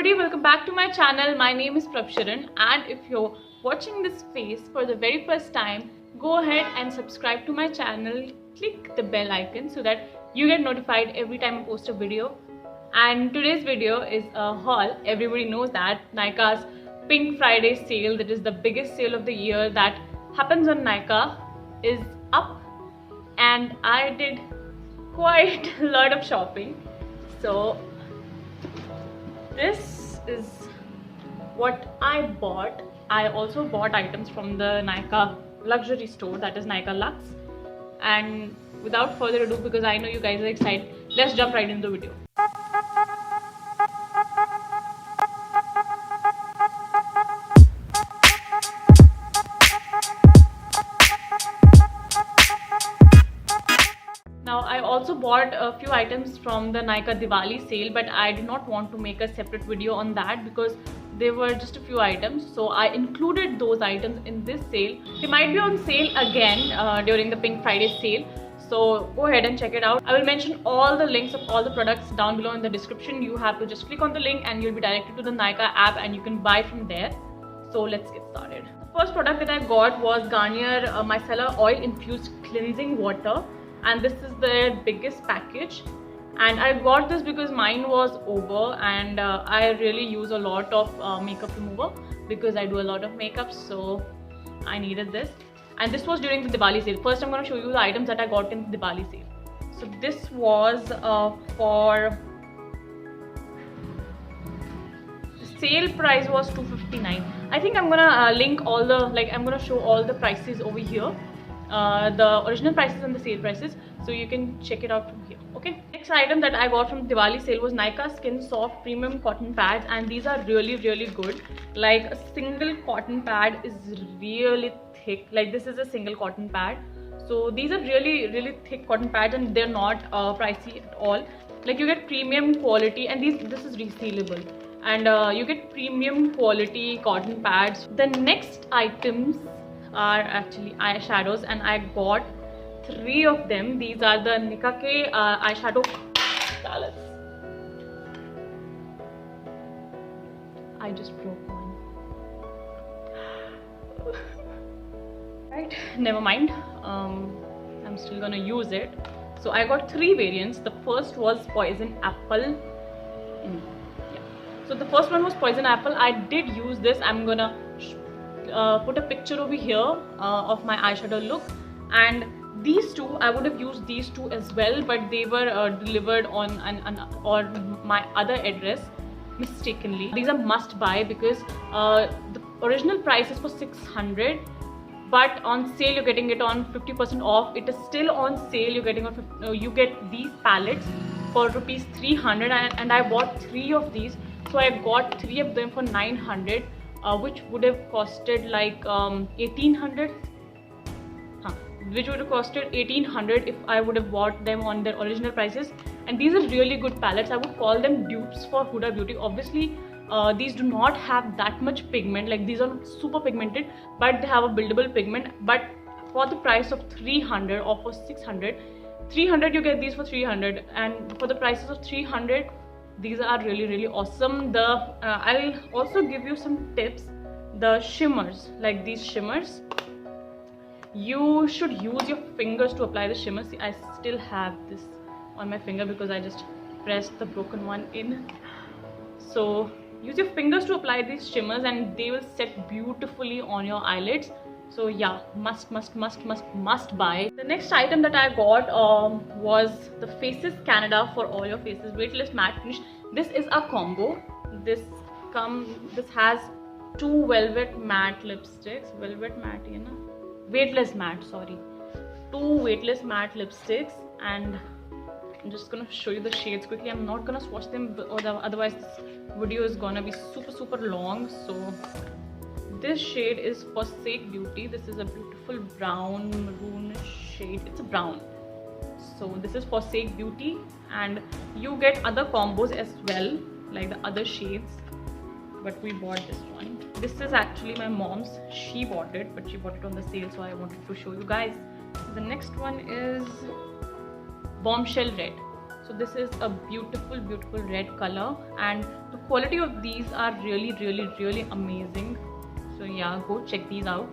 everybody, welcome back to my channel. My name is Prabsharan, and if you're watching this face for the very first time, go ahead and subscribe to my channel. Click the bell icon so that you get notified every time I post a video. And today's video is a haul. Everybody knows that Nykaa's Pink Friday sale, that is the biggest sale of the year that happens on Nykaa, is up, and I did quite a lot of shopping. So this is what I bought. I also bought items from the Nykaa luxury store, that is Nykaa Luxe. And without further ado, because I know you guys are excited, let's jump right into the video. Now, I also bought a few items from the Nykaa Diwali sale, but I did not want to make a separate video on that because there were just a few items. So I included those items in this sale. They might be on sale again during the Pink Friday sale. So go ahead and check it out. I will mention all the links of all the products down below in the description. You have to just click on the link and you'll be directed to the Nykaa app and you can buy from there. So let's get started. The first product that I got was Garnier Micellar Oil Infused Cleansing Water. And this is their biggest package, and I got this because mine was over, and I really use a lot of makeup remover because I do a lot of makeup, so I needed this. And this was during the Diwali sale. First I'm going to show you the items that I got in the Diwali sale. So this was for the sale price was $259. I think I'm gonna link all the, I'm gonna show all the prices over here. The original prices and the sale prices, so you can check it out from here. Okay, next item that I got from Diwali sale was Nykaa Skin Soft Premium Cotton Pads, and these are really good. Like, a single cotton pad is really thick. Like, this is a single cotton pad, so these are really thick cotton pads, and they're not pricey at all. Like, you get premium quality, and this is resealable, and you get premium quality cotton pads. The next items are actually eyeshadows, and I got 3 of them. These are the Nikake eyeshadow palettes. I just broke one. Right, never mind. I'm still gonna use it. So I got 3 variants. The first was Poison Apple. So the first one was Poison Apple. I did use this. I'm gonna put a picture over here of my eyeshadow look, and these two, I would have used these two as well, but they were delivered on my other address mistakenly. These are must buy because the original price is for 600, but on sale you're getting it on 50% off. It is still on sale. You're getting you get these palettes for rupees 300, and I bought 3 of these, so I got 3 of them for 900. Which would have costed like 1800, which would have costed 1800 if I would have bought them on their original prices. And these are really good palettes. I would call them dupes for Huda Beauty. Obviously these do not have that much pigment, like these are not super pigmented, but they have a buildable pigment. But for the price of 300 or for 600, 300 you get these for 300, and for the prices of 300, these are really awesome. I'll also give you some tips. The shimmers, like these shimmers, you should use your fingers to apply the shimmer. See, I still have this on my finger because I just pressed the broken one in. So use your fingers to apply these shimmers, and they will set beautifully on your eyelids. So yeah, must buy. The next item that I got was the Faces Canada for all your faces weightless matte finish. This is a combo. This has 2 velvet matte lipsticks. Velvet matte, you know, weightless matte. Sorry, 2 weightless matte lipsticks, and I'm just gonna show you the shades quickly. I'm not gonna swatch them, otherwise this video is gonna be super long. So this shade is Forsake Beauty. This is a beautiful brown maroon shade. It's a brown. So this is Forsake Beauty, and you get other combos as well, like the other shades, but we bought this one. This is actually my mom's. She bought it, but she bought it on the sale, so I wanted to show you guys. So the next one is Bombshell Red. So this is a beautiful red color, and the quality of these are really amazing. So yeah, go check these out.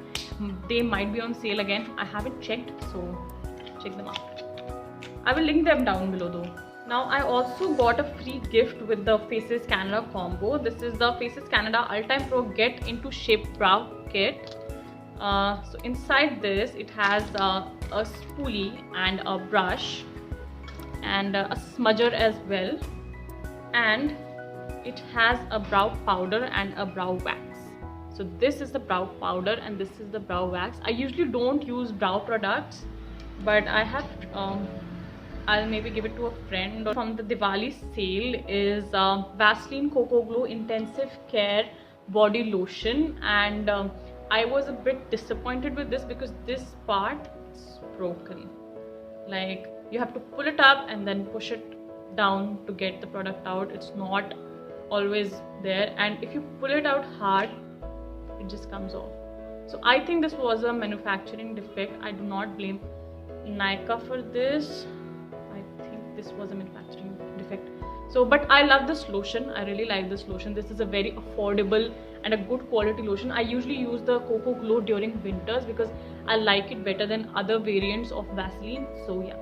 They might be on sale again. I haven't checked, so check them out. I will link them down below though. Now I also got a free gift with the Faces Canada combo. This is the Faces Canada Ultime Pro Get Into Shape Brow Kit. So inside this it has a spoolie and a brush and a smudger as well, and it has a brow powder and a brow wax. So this is the brow powder and this is the brow wax. I usually don't use brow products, but I have I'll maybe give it to a friend. From the Diwali sale is Vaseline Coco Glow Intensive Care Body Lotion, and I was a bit disappointed with this because this part is broken. Like, you have to pull it up and then push it down to get the product out. It's not always there, and if you pull it out hard, it just comes off. So I think this was a manufacturing defect. I do not blame Nykaa for this. This was a manufacturing defect. So, but I love this lotion. I really like this lotion. This is a very affordable and a good quality lotion. I usually use the Coco Glow during winters because I like it better than other variants of Vaseline. So yeah,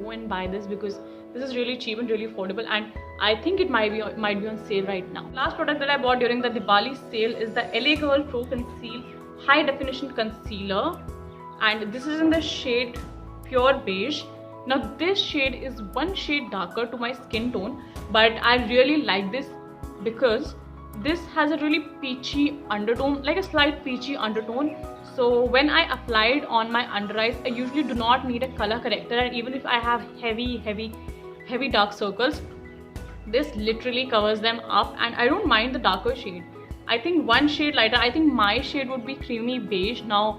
go and buy this because this is really cheap and really affordable, and I think it might be on sale right now. Last product that I bought during the Diwali sale is the LA Girl Pro Conceal High Definition Concealer, and this is in the shade Pure Beige. Now this shade is one shade darker to my skin tone, but I really like this because this has a really peachy undertone, like a slight peachy undertone. So when I apply it on my under eyes, I usually do not need a color corrector, and even if I have heavy dark circles, this literally covers them up, and I don't mind the darker shade. I think one shade lighter, I think my shade would be creamy beige. Now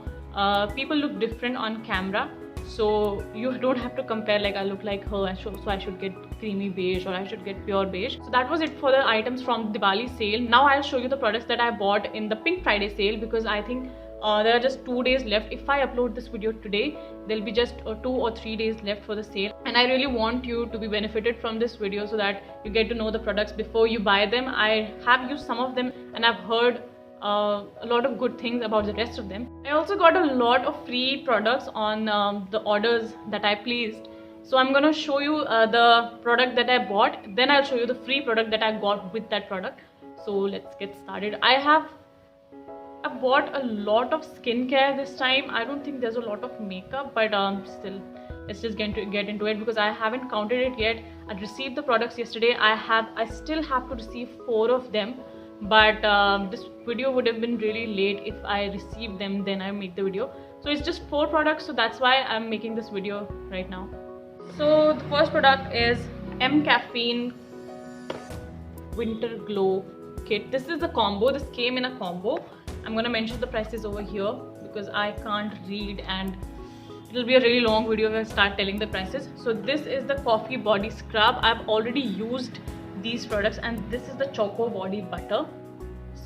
people look different on camera, so you don't have to compare like I look like her, so I should get creamy beige or I should get pure beige. So that was it for the items from Diwali sale. Now I'll show you the products that I bought in the Pink Friday sale, because I think there are just 2 days left. If I upload this video today, there'll be just 2 or 3 days left for the sale, and I really want you to be benefited from this video so that you get to know the products before you buy them. I have used some of them and I've heard a lot of good things about the rest of them. I also got a lot of free products on the orders that I placed. So I'm gonna show you the product that I bought, then I'll show you the free product that I got with that product. So let's get started. I bought a lot of skincare this time. I don't think there's a lot of makeup, but still, let's just get into it because I haven't counted it yet. I received the products yesterday. I still have to receive 4 of them, but this video would have been really late if I received them, then I make the video. So it's just 4 products, so that's why I'm making this video right now. So the first product is M Caffeine Winter Glow Kit. This is the combo. This came in a combo. I'm gonna mention the prices over here because I can't read and it'll be a really long video if I start telling the prices. So this is the Coffee Body Scrub. I've already used these products, and this is the Choco Body Butter.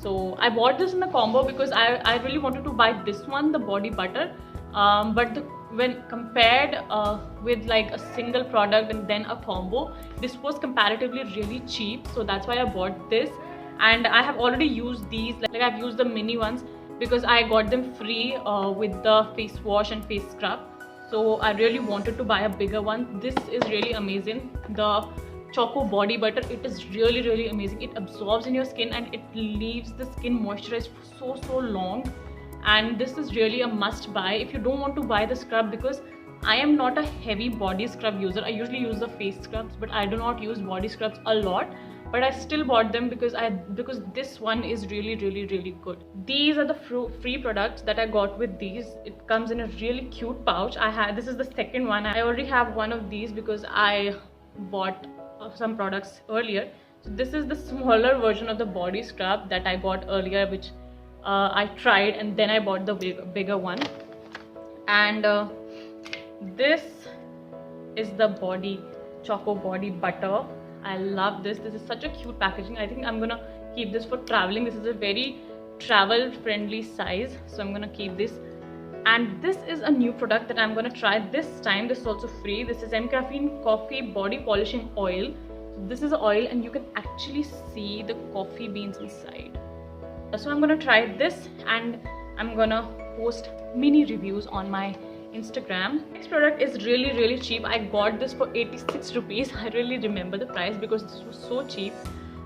So I bought this in the combo because I really wanted to buy this one, the body butter, but when compared with like a single product and then a combo, this was comparatively really cheap, so that's why I bought this. And I have already used these, like I've used the mini ones because I got them free with the face wash and face scrub. So I really wanted to buy a bigger one. This is really amazing. The Choco Body Butter, it is really amazing. It absorbs in your skin and it leaves the skin moisturized for so long, and this is really a must buy if you don't want to buy the scrub, because I am not a heavy body scrub user. I usually use the face scrubs, but I do not use body scrubs a lot, but I still bought them because this one is really good. These are the free products that I got with these. It comes in a really cute pouch. This is the second one. I already have one of these because I bought some products earlier. So this is the smaller version of the body scrub that I got earlier, which I tried, and then I bought the bigger one. And this is the Choco Body Butter. I love this. This is such a cute packaging. I think I'm gonna keep this for traveling. This is a very travel friendly size, so I'm gonna keep this. And this is a new product that I'm gonna try this time. This is also free. This is M-Caffeine Coffee Body Polishing Oil. So this is oil and you can actually see the coffee beans inside. So I'm gonna try this and I'm gonna post mini reviews on my Instagram. Next product is really cheap. I got this for 86 rupees. I really remember the price because this was so cheap,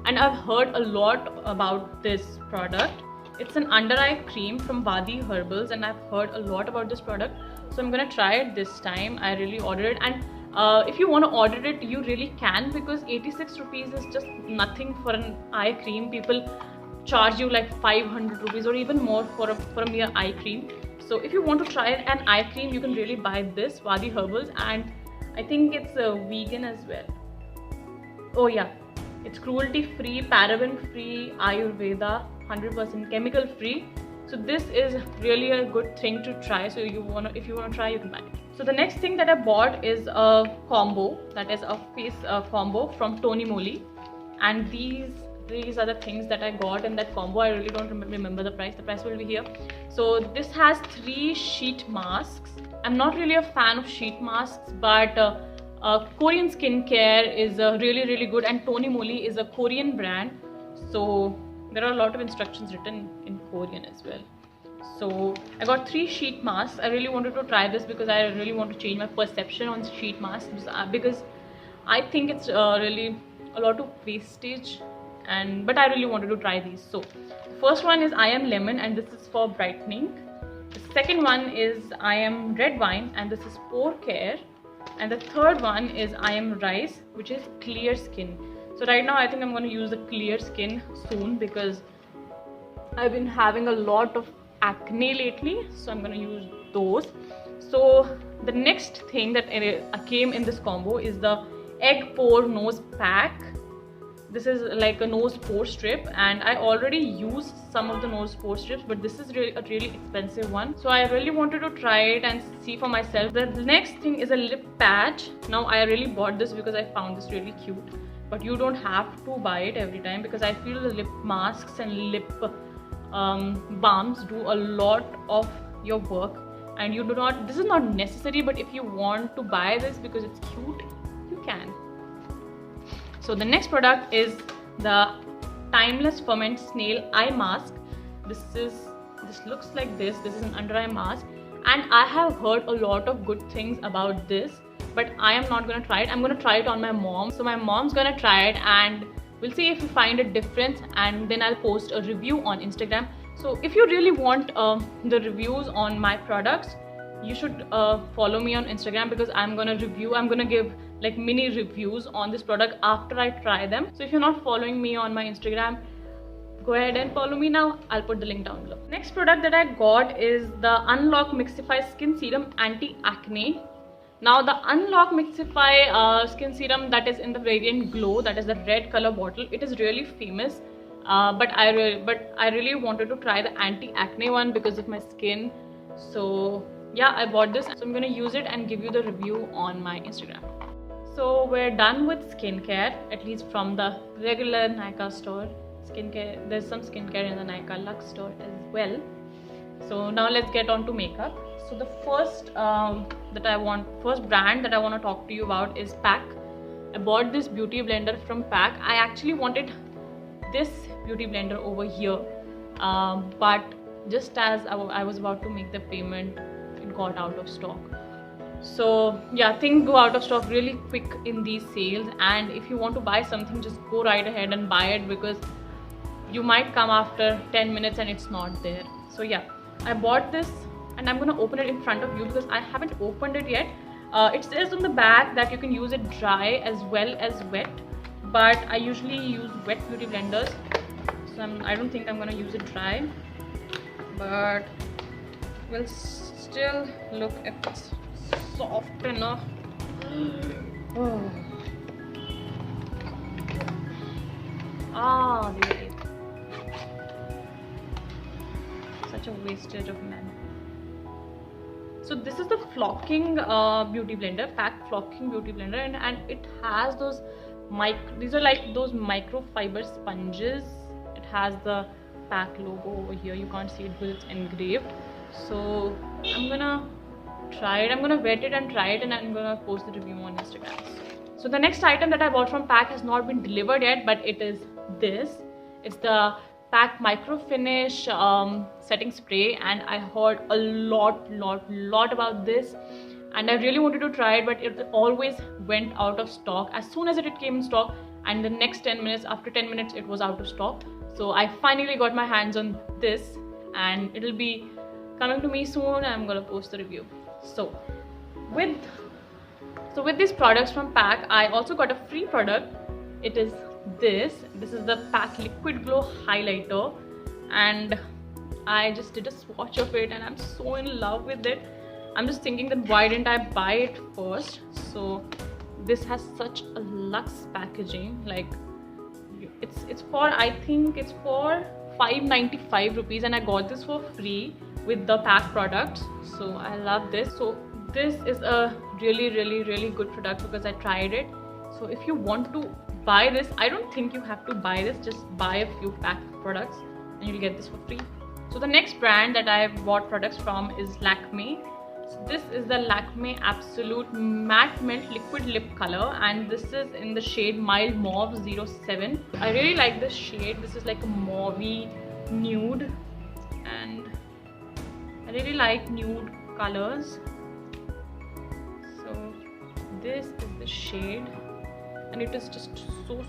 and I've heard a lot about this product. It's an under eye cream from Wadi Herbals, and I've heard a lot about this product, so I'm gonna try it this time. I really ordered it, and if you want to order it, you really can, because 86 rupees is just nothing for an eye cream. People charge you like 500 rupees or even more for a mere eye cream. So if you want to try an eye cream, you can really buy this Wadi Herbals, and I think it's vegan as well. Oh yeah, it's cruelty free, paraben free, Ayurveda, 100% chemical free. So this is really a good thing to try. So if you want to try, you can buy it. So the next thing that I bought is a combo, that is a face combo from Tony Moly, and these are the things that I got in that combo. I really don't remember the price. The price will be here. So this has 3 sheet masks. I'm not really a fan of sheet masks, but Korean skincare is really good, and Tony Moly is a Korean brand, so there are a lot of instructions written in Korean as well. So I got 3 sheet masks. I really wanted to try this because I really want to change my perception on sheet masks, because I think it's really a lot of wastage, but I really wanted to try these. So the first one is I Am Lemon, and this is for brightening. The second one is I Am Red Wine, and this is pore care. And the third one is I Am Rice, which is clear skin. So right now I think I'm going to use the clear skin soon, because I've been having a lot of acne lately, so I'm going to use those. So the next thing that came in this combo is the Egg Pore Nose Pack. This is like a nose pore strip, and I already used some of the nose pore strips, but this is a really expensive one, so I really wanted to try it and see for myself. The next thing is a lip patch. Now I really bought this because I found this really cute, but you don't have to buy it every time, because I feel the lip masks and lip balms do a lot of your work, and this is not necessary, but if you want to buy this because it's cute, you can. So the next product is the Timeless Ferment Snail Eye Mask. This looks like this. This is an under eye mask, and I have heard a lot of good things about this, but I am not gonna try it. I'm gonna try it on my mom. So my mom's gonna try it, and we'll see if we find a difference, and then I'll post a review on Instagram. So if you really want the reviews on my products, you should follow me on Instagram, because I'm gonna give like mini reviews on this product after I try them. So if you're not following me on my Instagram, go ahead and follow me now. I'll put the link down below. Next product that I got is the Unlock Mixify Skin Serum Anti-Acne. Now the Unlock Mixify Skin Serum, that is in the variant Glow, that is the red color bottle. It is really famous, but I really wanted to try the anti-acne one because of my skin. So yeah, I bought this, so I'm gonna use it and give you the review on my Instagram. So we're done with skincare, at least from the regular Nykaa store. Skincare, there's some skincare in the Nykaa Luxe store as well. So now let's get on to makeup. So the first brand that I want to talk to you about is PAC. I bought this beauty blender from PAC. I actually wanted this beauty blender over here, but just as I was about to make the payment, it got out of stock. So yeah, things go out of stock really quick in these sales, and if you want to buy something, just go right ahead and buy it, because you might come after 10 minutes and it's not there. So yeah, I bought this, and I'm gonna open it in front of you because I haven't opened it yet. It says on the back that you can use it dry as well as wet, but I usually use wet beauty blenders, so I don't think I'm gonna use it dry, but we'll still look if it's soft enough. Oh. Ah, there it is. Such a wastage of man. So this is the flocking beauty blender, PAC flocking beauty blender, and it has those these are like those microfiber sponges. It has the PAC logo over here. You can't see it because it's engraved. So I'm gonna try it. I'm gonna wet it and try it, and I'm gonna post the review on Instagram. So the next item that I bought from PAC has not been delivered yet, but it is this. It's the PAC Micro Finish setting spray, and I heard a lot about this, and I really wanted to try it, but it always went out of stock as soon as it came in stock, and the next 10 minutes, after 10 minutes, it was out of stock. So I finally got my hands on this, and it'll be coming to me soon. I'm gonna post the review. So with these products from PAC, I also got a free product. It is this. This is the PAC Liquid Glow Highlighter, and I just did a swatch of it, and I'm so in love with it. I'm just thinking that why didn't I buy it first? So this has such a luxe packaging. Like it's for, I think it's for 595 rupees, and I got this for free with the PAC products. So I love this. So this is a really good product because I tried it. So if you want to buy this, I don't think you have to buy this, just buy a few PAC products and you'll get this for free. So the next brand that I bought products from is Lakme. So this is the Lakme Absolute Matte Melt Liquid Lip Color, and this is in the shade Mild Mauve 07. I really like this shade. This is like a mauvey nude, and I really like nude colors. So this is the shade, and it is just so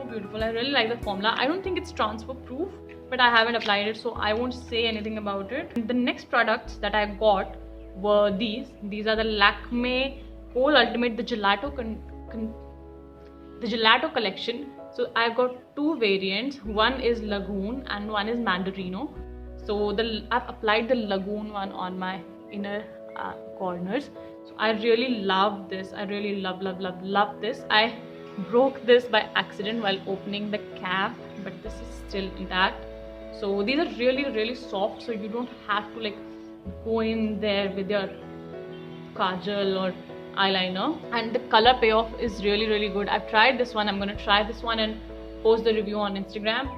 beautiful. I really like the formula. I don't think it's transfer proof, but I haven't applied it, so I won't say anything about it. And the next products that I got were these. These are the Lakme Pole Ultimate, the Gelato collection. So I got two variants. One is Lagoon and one is Mandarino. So I've applied the Lagoon one on my inner corners. So I really love this. I really love this. I broke this by accident while opening the cap, but this is still intact. So these are really soft, so you don't have to like go in there with your kajal or eyeliner, and the color payoff is really good. I've tried this one. I'm gonna try this one and post the review on Instagram.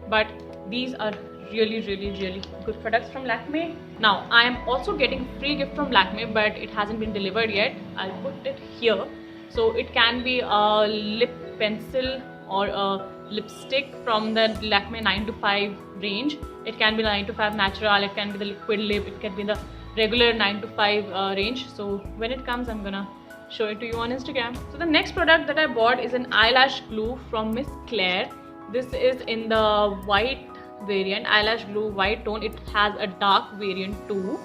But these are really good products from Lakme. Now I am also getting free gift from Lakme, but it hasn't been delivered yet. I'll put it here. So it can be a lip pencil or a lipstick from the Lakme 9 to 5 range. It can be the 9 to 5 natural, it can be the liquid lip, it can be the regular 9 to 5 range. So when it comes, I'm gonna show it to you on Instagram. So the next product that I bought is an eyelash glue from Miss Claire. This is in the white variant, eyelash glue white tone. It has a dark variant too.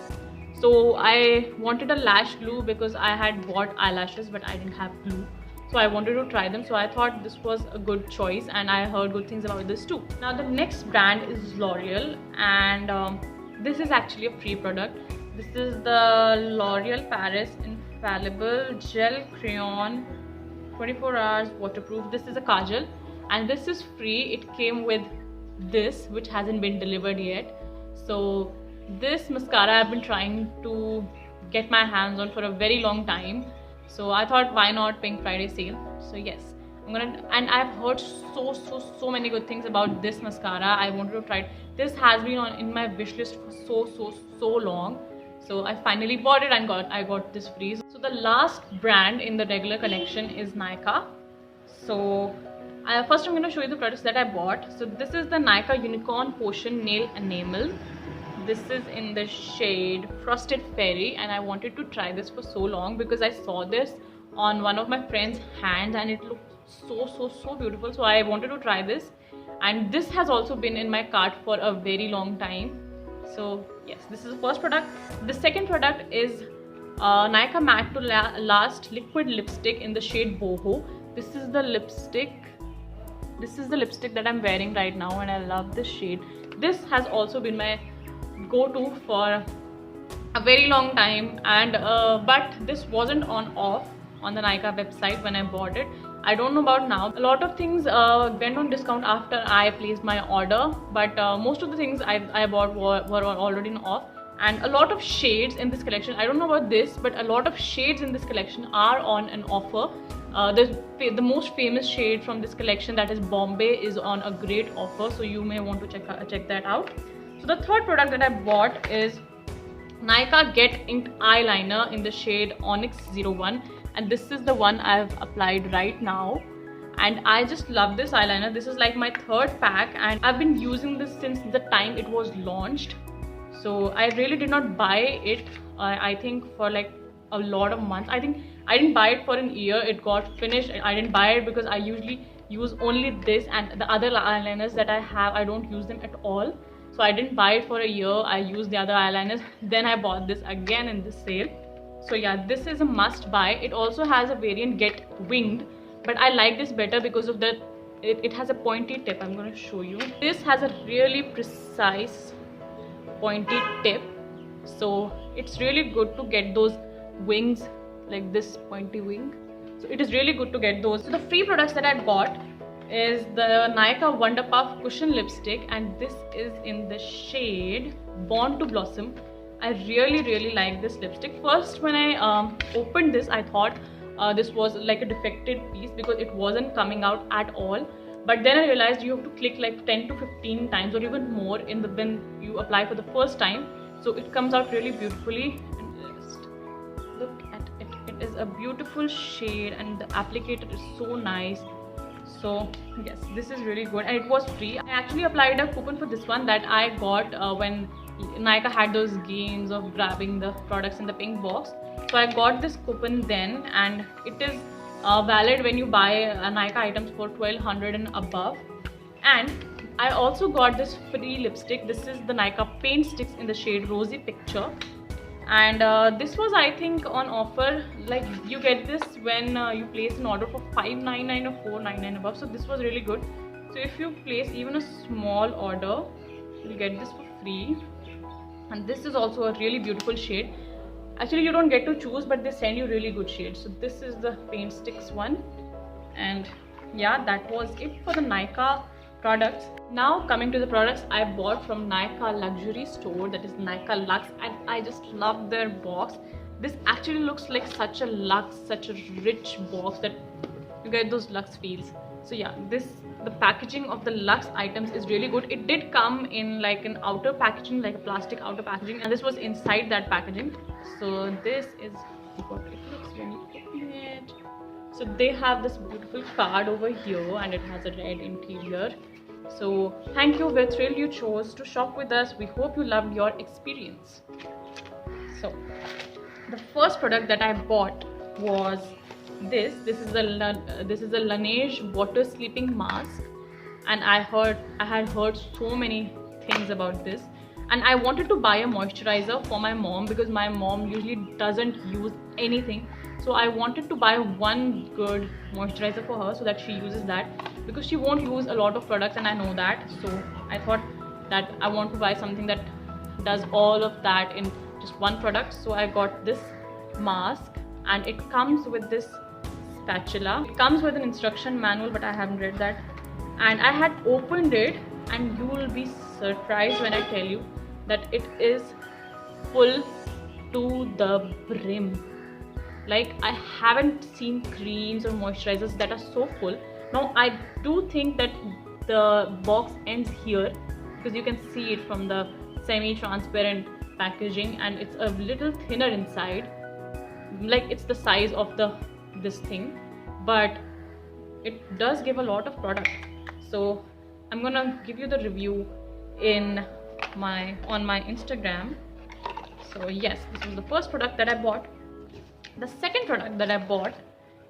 So I wanted a lash glue because I had bought eyelashes but I didn't have glue. So I wanted to try them, so I thought this was a good choice, and I heard good things about this too. Now the next brand is L'Oreal, and this is actually a free product. This is the L'Oreal Paris Infallible Gel Crayon 24 hours waterproof. This is a kajal, and this is free. It came with this, which hasn't been delivered yet. So this mascara I've been trying to get my hands on for a very long time. So I thought, why not Pink Friday sale? So yes, I'm gonna, and I've heard so many good things about this mascara. I wanted to try it. This has been in my wish list for so long. So I finally bought it and I got this free. So the last brand in the regular collection is Nykaa. So first I'm going to show you the products that I bought. So this is the Nykaa Unicorn Potion Nail Enamel. This is in the shade Frosted Fairy, and I wanted to try this for so long because I saw this on one of my friend's hands and it looked so beautiful. So I wanted to try this, and this has also been in my cart for a very long time. So yes, this is the first product. The second product is Nykaa Matte to Last Liquid Lipstick in the shade Boho. This is the lipstick. This is the lipstick that I'm wearing right now, and I love this shade. This has also been my go-to for a very long time, and but this wasn't on the Nykaa website when I bought it. I don't know about now. A lot of things went on discount after I placed my order, but most of the things I bought were already on off. And a lot of shades in this collection, I don't know about this, but a lot of shades in this collection are on an offer. The most famous shade from this collection, that is Bombay, is on a great offer, so you may want to check that out. So the third product that I bought is Nykaa Get Inked Eyeliner in the shade Onyx 01, and this is the one I've applied right now. And I just love this eyeliner. This is like my third pack, and I've been using this since the time it was launched. So I really did not buy it, I think for like a lot of months. I think I didn't buy it for an year. It got finished. I didn't buy it because I usually use only this, and the other eyeliners that I have, I don't use them at all. So I didn't buy it for a year. I used the other eyeliners. Then I bought this again in this sale. So yeah, this is a must buy. It also has a variant Get Winged, but I like this better because of the it has a pointy tip. I'm going to show you. This has a really precise pointy tip, so it's really good to get those wings, like this pointy wing. So it is really good to get those. So the free products that I bought is the Nykaa Wonder Puff Cushion Lipstick, and this is in the shade Born to Blossom. I really like this lipstick. First, when I opened this, I thought this was like a defected piece because it wasn't coming out at all. But then I realized you have to click like 10 to 15 times or even more in the when you apply for the first time. So it comes out really beautifully. And just look at it. It is a beautiful shade, and the applicator is so nice. So yes, this is really good, and it was free. I actually applied a coupon for this one that I got when Nykaa had those games of grabbing the products in the pink box. So I got this coupon then, and it is valid when you buy Nykaa items for 1200 and above. And I also got this free lipstick. This is the Nykaa Paint Sticks in the shade Rosy Picture, and this was, I think, on offer. Like, you get this when you place an order for $5.99 or $4.99 above. So this was really good. So if you place even a small order, you get this for free. And this is also a really beautiful shade. Actually, you don't get to choose, but they send you really good shades. So this is the Paint Sticks one. And yeah, that was it for the Nykaa products. Now coming to the products I bought from Nykaa luxury store, that is Nykaa Luxe, and I just love their box. This actually looks like such a luxe, such a rich box that you get those luxe feels. So yeah, the packaging of the luxe items is really good. It did come in like an outer packaging, like a plastic outer packaging, and this was inside that packaging. So this is what it looks when you open it. So they have this beautiful card over here, and it has a red interior. So thank you, we're thrilled you chose to shop with us. We hope you loved your experience. So the first product that I bought was this is the Laneige water sleeping mask, and I had heard so many things about this, and I wanted to buy a moisturizer for my mom because my mom usually doesn't use anything. So I wanted to buy one good moisturizer for her so that she uses that, because she won't use a lot of products, and I know that. So I thought that I want to buy something that does all of that in just one product. So I got this mask, and it comes with this spatula. It comes with an instruction manual, but I haven't read that. And I had opened it, and you will be surprised when I tell you that it is full to the brim. Like, I haven't seen creams or moisturizers that are so full. Now I do think that the box ends here, because you can see it from the semi-transparent packaging, and it's a little thinner inside, like it's the size of this thing, but it does give a lot of product. So I'm gonna give you the review on my Instagram. So yes, this was the first product that I bought. The second product that I bought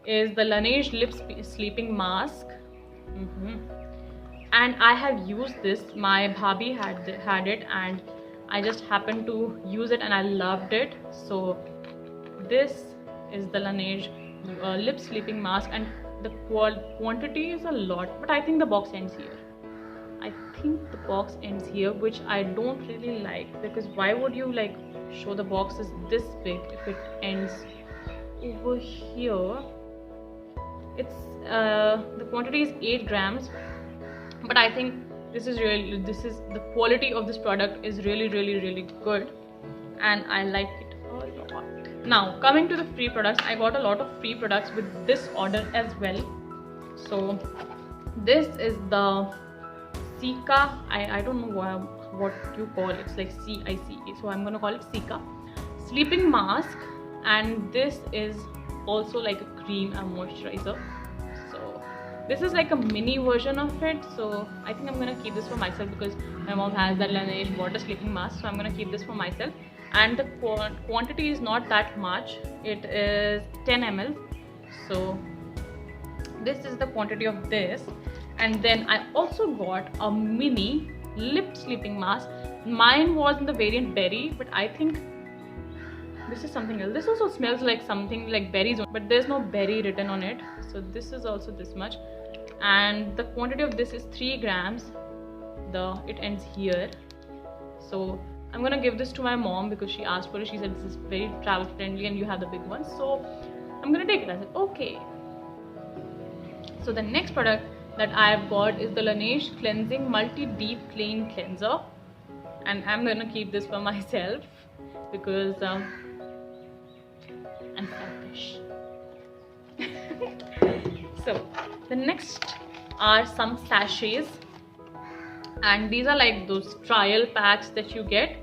is the Laneige lip sleeping mask. And I have used this. My bhabhi had it, and I just happened to use it, and I loved it. So this is the Laneige lip sleeping mask, and the quantity is a lot, but I think the box ends here. Which I don't really like, because why would you like show the box is this big if it ends over here? It's the quantity is 8 grams, but I think the quality of this product is really good, and I like it a lot. Now coming to the free products, I got a lot of free products with this order as well. So this is the Cica, I don't know what you call it. It's like CICA, so I'm gonna call it Cica. sleeping mask, and this is also like a cream and moisturizer. So this is like a mini version of it, so I think I'm gonna keep this for myself because my mom has that Laneige water sleeping mask, so I'm gonna keep this for myself. And the quantity is not that much, it is 10 ml. So this is the quantity of this. And then I also got a mini lip sleeping mask. Mine was in the variant berry, but I think this is something else. This also smells like something like berries, but there's no berry written on it. So this is also this much, and the quantity of this is 3 grams. It ends here. So I'm gonna give this to my mom because she asked for it. She said this is very travel friendly and you have the big one, so I'm gonna take it. I said okay. So the next product that I've got is the Laneige Cleansing Multi Deep Clean Cleanser, and I'm gonna keep this for myself because I'm selfish. So the next are some sachets, and these are like those trial packs that you get.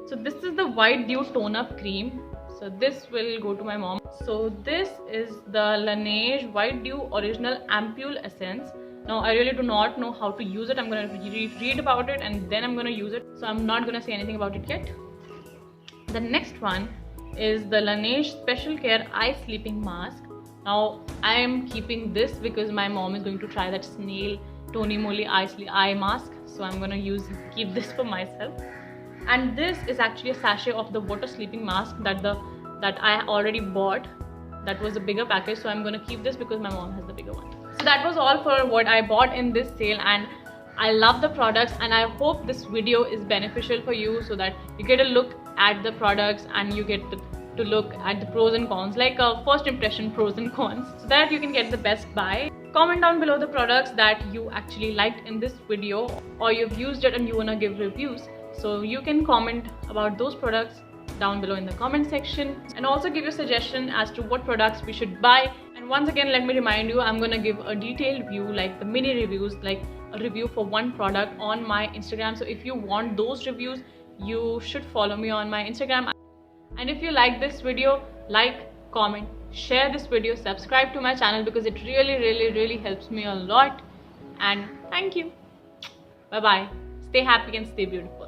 So this is the White Dew Tone Up Cream, so this will go to my mom. So this is the Laneige White Dew Original Ampule Essence. Now I really do not know how to use it. I'm going to read about it and then I'm going to use it, so I'm not going to say anything about it yet. The next one is the Laneige Special Care Eye Sleeping Mask. Now I am keeping this because my mom is going to try that snail Tony Moly eye mask, so I'm going to keep this for myself. And this is actually a sachet of the water sleeping mask that I already bought. That was a bigger package, so I'm going to keep this because my mom has the bigger one. So that was all for what I bought in this sale, and I love the products, and I hope this video is beneficial for you so that you get a look at the products and you get to look at the pros and cons, like a first impression pros and cons, so that you can get the best buy. Comment down below the products that you actually liked in this video, or you've used it and you wanna give reviews. So you can comment about those products down below in the comment section, and also give your suggestion as to what products we should buy. And once again, let me remind you, I'm gonna give a detailed view, like the mini reviews, like a review for one product on my Instagram. So if you want those reviews, you should follow me on my Instagram. And if you like this video, like, comment, share this video, subscribe to my channel because it really helps me a lot. And thank you. Bye bye. Stay happy and stay beautiful.